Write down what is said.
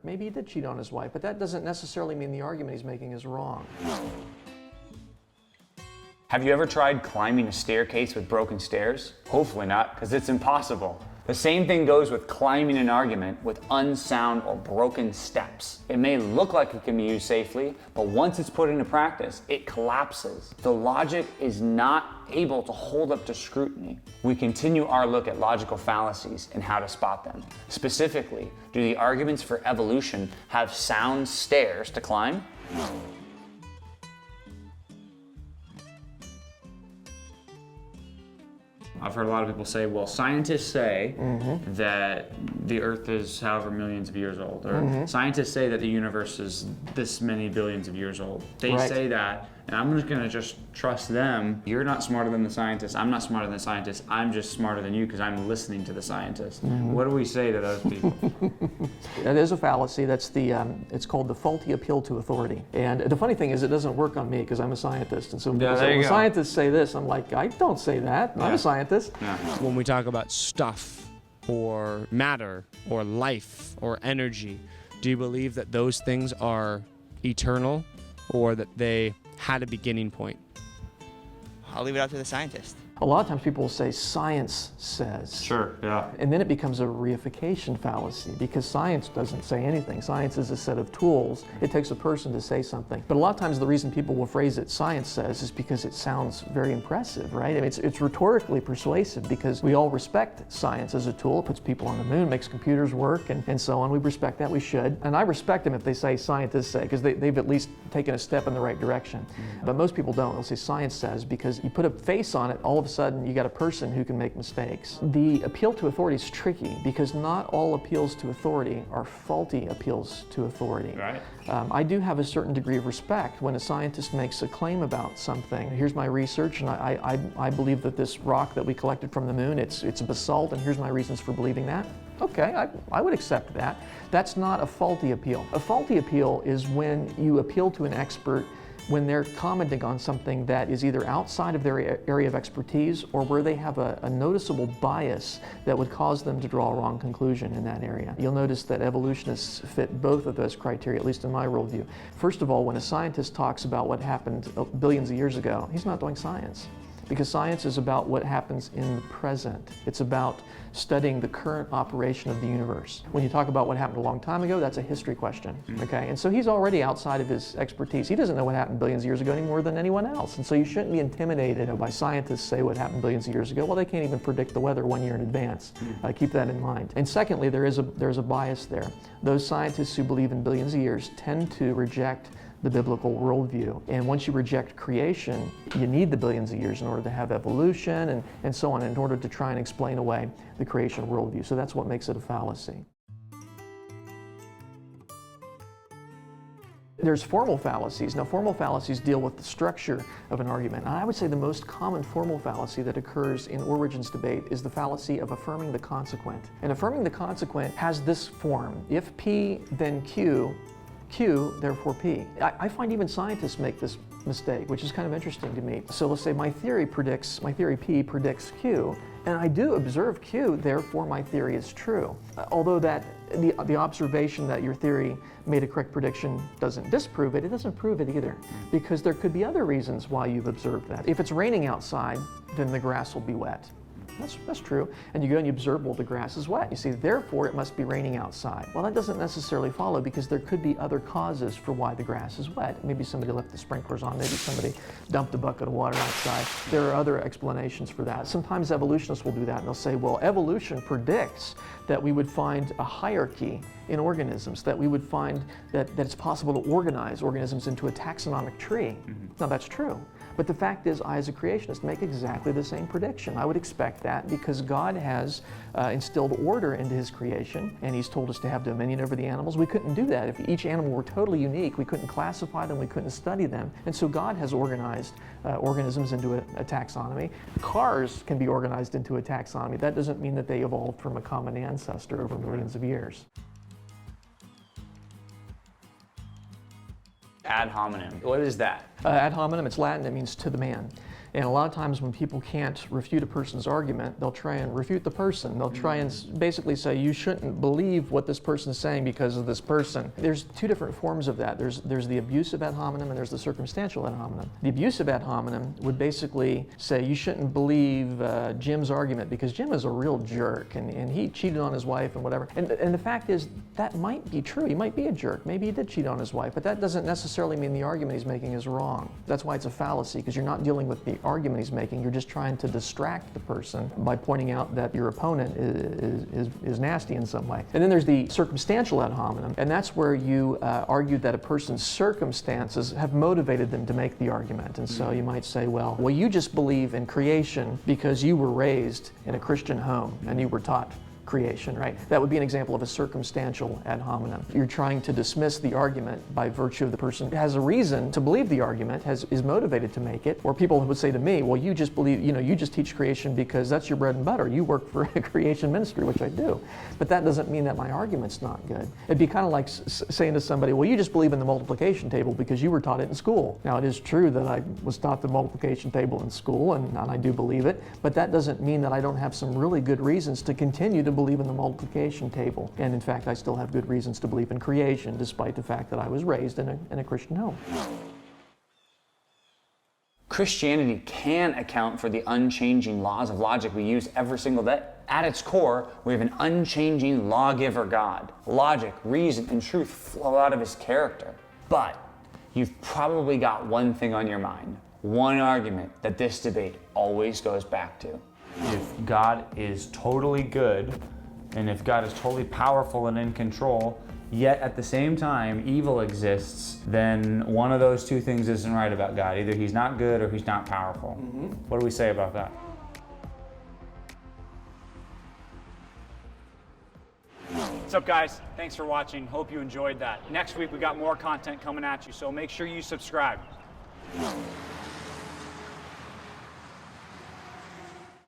Maybe he did cheat on his wife, but that doesn't necessarily mean the argument he's making is wrong. Have you ever tried climbing a staircase with broken stairs? Hopefully not, because it's impossible. The same thing goes with climbing an argument with unsound or broken steps. It may look like it can be used safely, but once it's put into practice, it collapses. The logic is not able to hold up to scrutiny. We continue our look at logical fallacies and how to spot them. Specifically, do the arguments for evolution have sound stairs to climb? I've heard a lot of people say, well, scientists say that the Earth is however millions of years old, or scientists say that the universe is this many billions of years old. They say that, and I'm just going to trust them. You're not smarter than the scientists. I'm not smarter than the scientists. I'm just smarter than you because I'm listening to the scientists. What do we say to those people? That is a fallacy. That's it's called the faulty appeal to authority. And the funny thing is, it doesn't work on me because I'm a scientist. And so when scientists say this, I'm like, I don't say that. I'm a scientist. When we talk about stuff or matter or life or energy, do you believe that those things are eternal or that they had a beginning point? I'll leave it up to the scientist. A lot of times people will say science says. Sure, yeah. And then it becomes a reification fallacy because science doesn't say anything. Science is a set of tools. It takes a person to say something. But a lot of times the reason people will phrase it science says is because it sounds very impressive, right? I mean, it's rhetorically persuasive because we all respect science as a tool. It puts people on the moon, makes computers work, and so on. We respect that, we should. And I respect them if they say scientists say, because they've at least taken a step in the right direction. But most people don't. They'll say science says because you put a face on it, all of a sudden you got a person who can make mistakes. The appeal to authority is tricky because not all appeals to authority are faulty appeals to authority. Right. I do have a certain degree of respect when a scientist makes a claim about something. Here's my research, and I believe that this rock that we collected from the moon, it's basalt, and here's my reasons for believing that. Okay, I would accept that. That's not a faulty appeal. A faulty appeal is when you appeal to an expert when they're commenting on something that is either outside of their area of expertise or where they have a noticeable bias that would cause them to draw a wrong conclusion in that area. You'll notice that evolutionists fit both of those criteria, at least in my worldview. First of all, when a scientist talks about what happened billions of years ago, he's not doing science. Because science is about what happens in the present. It's about studying the current operation of the universe. When you talk about what happened a long time ago, that's a history question, okay? And so he's already outside of his expertise. He doesn't know what happened billions of years ago any more than anyone else. And so you shouldn't be intimidated by scientists say what happened billions of years ago. Well, they can't even predict the weather 1 year in advance. Keep that in mind. And secondly, there's a bias there. Those scientists who believe in billions of years tend to reject the biblical worldview. And once you reject creation, you need the billions of years in order to have evolution and so on, in order to try and explain away the creation worldview. So that's what makes it a fallacy. There's formal fallacies. Now, formal fallacies deal with the structure of an argument. And I would say the most common formal fallacy that occurs in origins debate is the fallacy of affirming the consequent. And affirming the consequent has this form: if P, then Q, Q, therefore P. I find even scientists make this mistake, which is kind of interesting to me. So let's say my theory P predicts Q, and I do observe Q, therefore my theory is true. Although the observation that your theory made a correct prediction doesn't disprove it, it doesn't prove it either. Because there could be other reasons why you've observed that. If it's raining outside, then the grass will be wet. That's true. And you go and you observe, well, the grass is wet. You see, therefore, it must be raining outside. Well, that doesn't necessarily follow because there could be other causes for why the grass is wet. Maybe somebody left the sprinklers on. Maybe somebody dumped a bucket of water outside. There are other explanations for that. Sometimes evolutionists will do that, and they'll say, well, evolution predicts that we would find a hierarchy in organisms, that we would find that it's possible to organize organisms into a taxonomic tree. Now, that's true. But the fact is, I as a creationist make exactly the same prediction. I would expect that because God has instilled order into His creation, and He's told us to have dominion over the animals. We couldn't do that. If each animal were totally unique, we couldn't classify them, we couldn't study them. And so God has organized organisms into a taxonomy. Cars can be organized into a taxonomy. That doesn't mean that they evolved from a common ancestor over millions of years. Ad hominem. What is that? Ad hominem, it's Latin, it means to the man. And a lot of times when people can't refute a person's argument, they'll try and refute the person. They'll try and basically say, you shouldn't believe what this person's saying because of this person. There's two different forms of that. There's the abusive ad hominem and there's the circumstantial ad hominem. The abusive ad hominem would basically say, you shouldn't believe Jim's argument because Jim is a real jerk and he cheated on his wife and whatever. And the fact is, that might be true. He might be a jerk. Maybe he did cheat on his wife, but that doesn't necessarily mean the argument he's making is wrong. That's why it's a fallacy, because you're not dealing with the argument he's making. You're just trying to distract the person by pointing out that your opponent is nasty in some way. And then there's the circumstantial ad hominem, and that's where you argue that a person's circumstances have motivated them to make the argument. And so you might say, well, you just believe in creation because you were raised in a Christian home and you were taught creation, right? That would be an example of a circumstantial ad hominem. You're trying to dismiss the argument by virtue of the person has a reason to believe the argument, is motivated to make it. Or people would say to me, well, you just believe, you just teach creation because that's your bread and butter. You work for a creation ministry, which I do. But that doesn't mean that my argument's not good. It'd be kind of like saying to somebody, well, you just believe in the multiplication table because you were taught it in school. Now, it is true that I was taught the multiplication table in school, and I do believe it, but that doesn't mean that I don't have some really good reasons to continue to believe in the multiplication table. And in fact, I still have good reasons to believe in creation, despite the fact that I was raised in a Christian home. Christianity can account for the unchanging laws of logic we use every single day. At its core, we have an unchanging lawgiver God. Logic, reason, and truth flow out of his character. But you've probably got one thing on your mind, one argument that this debate always goes back to. If God is totally good, and if God is totally powerful and in control, yet at the same time evil exists, then one of those two things isn't right about God. Either he's not good or he's not powerful. What do we say about that? What's up, guys? Thanks for watching. Hope you enjoyed that. Next week we got more content coming at you, so make sure you subscribe.